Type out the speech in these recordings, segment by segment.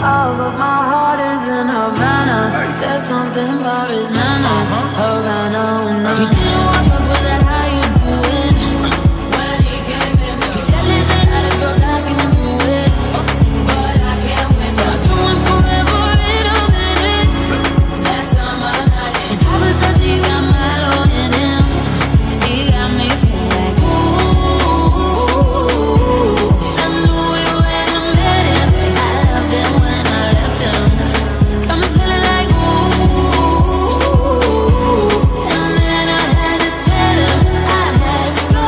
Oh, but my heart is in Havana. There's something about his manners. Havana, nah. He didn't walk up with that, how you doing? When he came in, he said there's a lot of girls I can do it, but I can't win. I'm doing forever in a minute. That's on my night. And Papa says he got Malam in him. He got me feeling like ooh. I knew it when I met him. I loved him when I left him. I'm feeling like ooh. And then I had to tell him I had to go.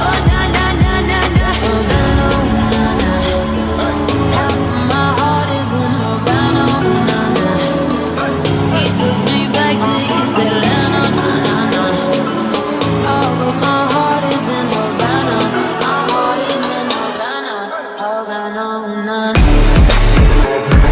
Oh na na na na na. Havana, na na. Half of my heart is in Havana, na na. He took me back to East Atlanta, na na na. Oh, but my heart is in Havana. My heart is in Havana, Havana, na na. Havana,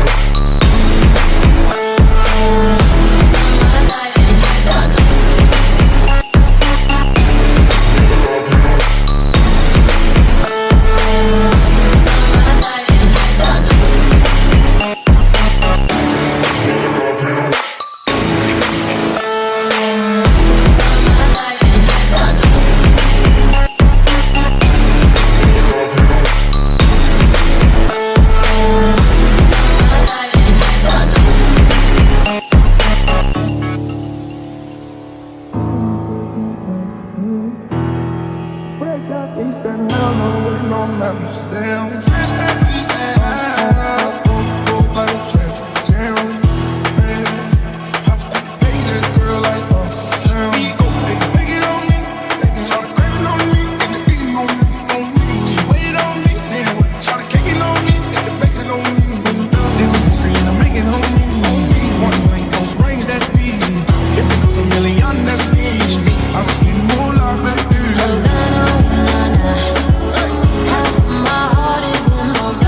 na na. Half of my heart is in Havana.